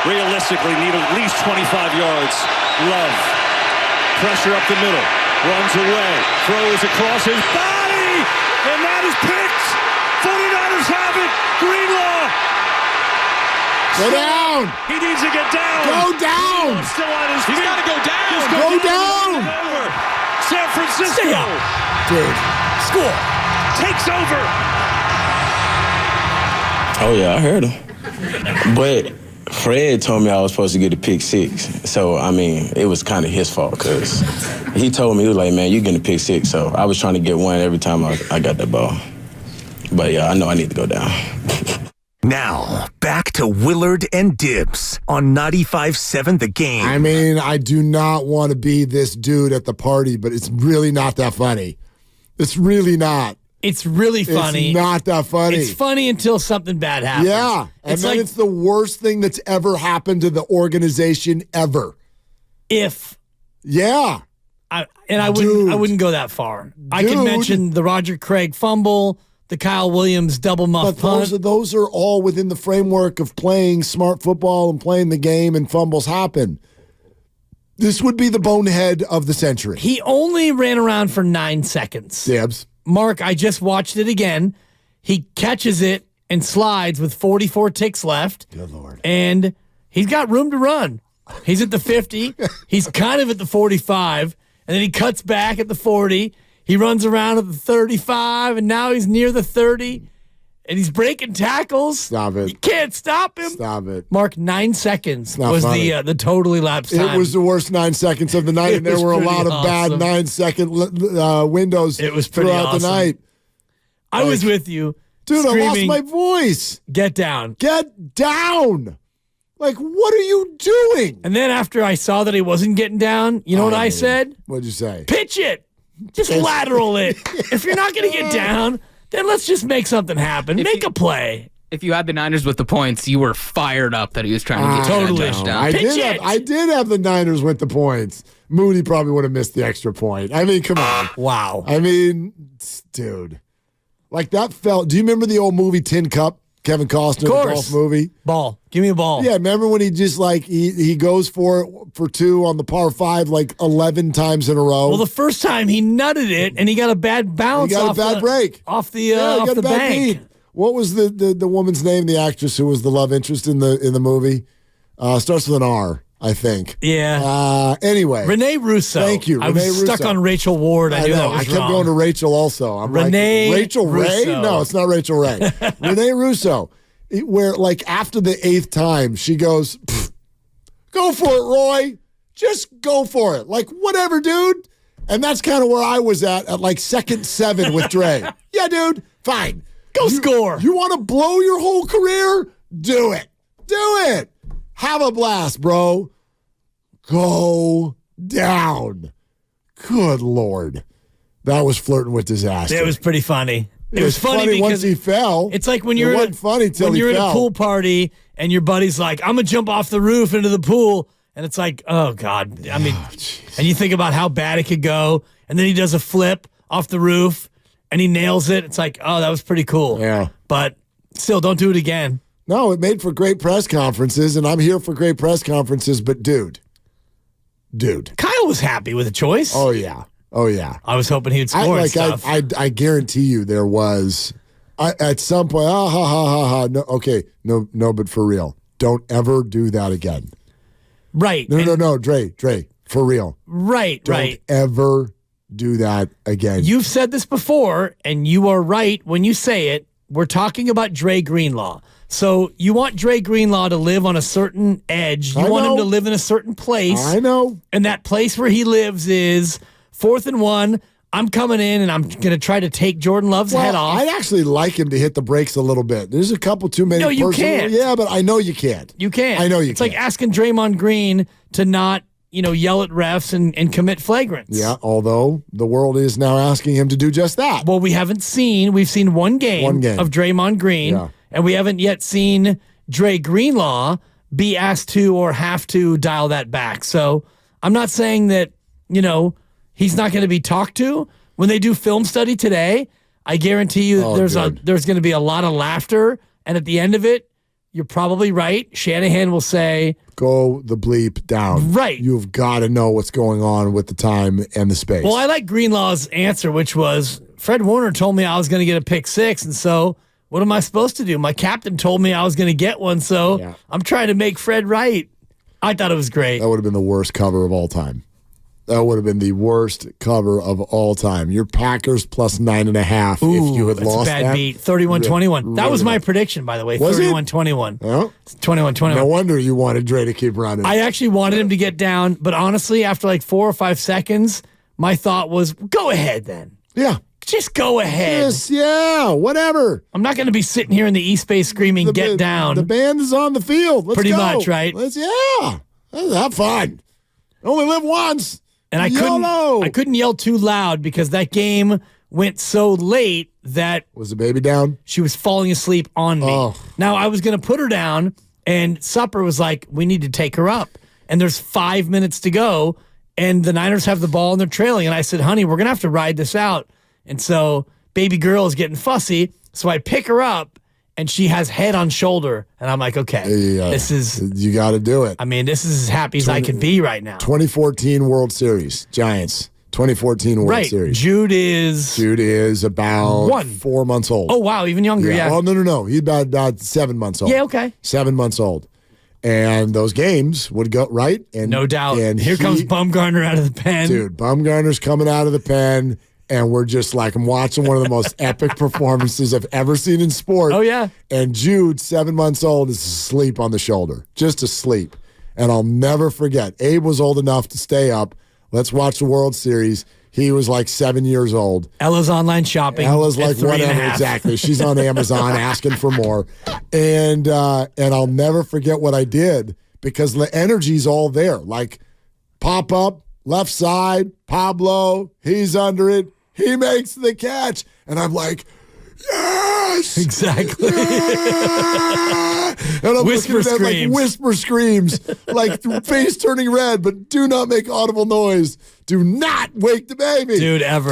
realistically need at least 25 yards. Love. Pressure up the middle. Runs away. Throws across his body. And that is picked. 49ers have it. Greenlaw. Go down. He needs to get down. Go down. Still on his feet. He's got to go down. Go down. Over. San Francisco. Dude. Score. Takes over. Oh, yeah, I heard him. But Fred told me I was supposed to get a pick six. So, I mean, it was kind of his fault because he told me, he was like, man, you're getting a pick six. So I was trying to get one every time I got that ball. But, yeah, I know I need to go down. Now, back to Willard and Dibs on 95.7 The Game. I mean, I do not want to be this dude at the party, but it's really not that funny. It's really not. It's really funny. It's not that funny. It's funny until something bad happens. Yeah. And then it's the worst thing that's ever happened to the organization ever. Yeah. I wouldn't go that far. I could mention the Roger Craig fumble, the Kyle Williams double muff punt. Those are all within the framework of playing smart football and playing the game, and fumbles happen. This would be the bonehead of the century. He only ran around for 9 seconds. Dibs. Mark, I just watched it again. He catches it and slides with 44 ticks left. Good Lord. And he's got room to run. He's at the 50. He's kind of at the 45. And then he cuts back at the 40. He runs around at the 35. And now he's near the 30. And he's breaking tackles. Stop it. You can't stop him. Stop it. Mark, 9 seconds was the total elapsed time. It was the worst 9 seconds of the night, and there were a lot of bad 9-second windows throughout the night. I was with you. Dude, I lost my voice. Get down. Get down. Like, what are you doing? And then after I saw that he wasn't getting down, you know what I said? What'd you say? Pitch it. Just lateral it. If you're not going to get down, then let's just make something happen. Make a play. If you had the Niners with the points, you were fired up that he was trying to get that touchdown. I did have the Niners with the points. Moody probably would have missed the extra point. I mean, come on. Wow. I mean, dude. Like that felt. Do you remember the old movie Tin Cup? Kevin Costner, the golf movie? Ball. Give me a ball. Yeah, remember when he just he goes for two on the par 5 like 11 times in a row? Well, the first time he nutted it and he got a bad bounce. He got a bad break. Off the bank. Beat. What was the woman's name, the actress who was the love interest in the movie? Starts with an R, I think. Yeah. Anyway. Renee Russo. Thank you, Renee Russo. I was stuck on Rachel Ward. I knew that was I kept going to Rachel also. I'm Renee like, Rachel Ray? Russo. No, it's not Rachel Ray. Renee Russo. Where, like, after the 8th time, she goes, go for it, Roy. Just go for it. Like, whatever, dude. And that's kind of where I was at like second 7 with Dre. Yeah, dude, fine. Go score. You want to blow your whole career? Do it. Do it. Have a blast, bro. Go down. Good Lord. That was flirting with disaster. It was pretty funny. It was funny because once he fell. It's like when you're at a pool party and your buddy's like, I'm going to jump off the roof into the pool. And it's like, oh, God. I mean, and you think about how bad it could go. And then he does a flip off the roof and he nails it. It's like, oh, that was pretty cool. Yeah. But still, don't do it again. No, it made for great press conferences, and I'm here for great press conferences. But, dude. Kyle was happy with the choice. Oh, yeah. Oh, yeah. I was hoping he'd score and stuff. I guarantee you there was, at some point, no, okay, no, but for real. Don't ever do that again. Right. No, Dre, for real. Right. Don't ever do that again. You've said this before, and you are right when you say it. We're talking about Dre Greenlaw. So you want Dre Greenlaw to live on a certain edge. You want him to live in a certain place. I know. And that place where he lives is 4th and 1. I'm coming in, and I'm going to try to take Jordan Love's head off. I'd actually like him to hit the brakes a little bit. There's a couple too many. No, you can't. Yeah, but I know you can't. You can't. I know you can't. It's like asking Draymond Green to not, yell at refs and commit flagrants. Yeah, although the world is now asking him to do just that. Well, we've seen one game of Draymond Green, and we haven't yet seen Dre Greenlaw be asked to or have to dial that back. So I'm not saying that, he's not going to be talked to. When they do film study today, I guarantee you there's going to be a lot of laughter, and at the end of it, you're probably right. Shanahan will say, go the bleep down. Right. You've got to know what's going on with the time and the space. Well, I like Greenlaw's answer, which was, Fred Warner told me I was going to get a pick six, and so what am I supposed to do? My captain told me I was going to get one, so I'm trying to make Fred right. I thought it was great. That would have been the worst cover of all time. That would have been the worst cover of all time. Your Packers plus 9.5 if you had lost that. That's a bad beat. 31-21. That was my prediction, by the way. 31-21. Well, 21-21. No wonder you wanted Dre to keep running. I actually wanted him to get down, but honestly, after like 4 or 5 seconds, my thought was, go ahead then. Yeah. Just go ahead. Yes, yeah, whatever. I'm not going to be sitting here in the East Bay screaming, get down. The band is on the field. Let's Pretty go. much, right? Let's have fun. Only live once. And I couldn't yell too loud because that game went so late that was the baby down? She was falling asleep on me. Oh. Now I was going to put her down, and Supper was like, we need to take her up. And there's 5 minutes to go, and the Niners have the ball and they're trailing. And I said, honey, we're going to have to ride this out. And so baby girl is getting fussy. So I pick her up, and she has head on shoulder. And I'm like, okay, this is... You got to do it. I mean, this is as happy as I can be right now. 2014 World Series, Giants. 2014 World Series. Jude is about 4 months old. Oh, wow, even younger, yeah. Oh, no. He's about 7 months old. Yeah, okay. 7 months old. And those games would go, right? And no doubt. And here comes Bumgarner out of the pen. Dude, Bumgarner's coming out of the pen. And we're just like, I'm watching one of the most epic performances I've ever seen in sport. Oh, yeah. And Jude, 7 months old, is asleep on the shoulder, just asleep. And I'll never forget, Abe was old enough to stay up. Let's watch the World Series. He was like 7 years old. Ella's online shopping. Ella's like, whatever, exactly. She's on Amazon asking for more. And I'll never forget what I did because the energy's all there. Like, pop up, left side, Pablo, he's under it. He makes the catch. And I'm like, yes! Exactly. Yeah! And I'm whisper looking at that, screams. like whisper screams, like face turning red, but do not make audible noise. Do not wake the baby. Dude, ever.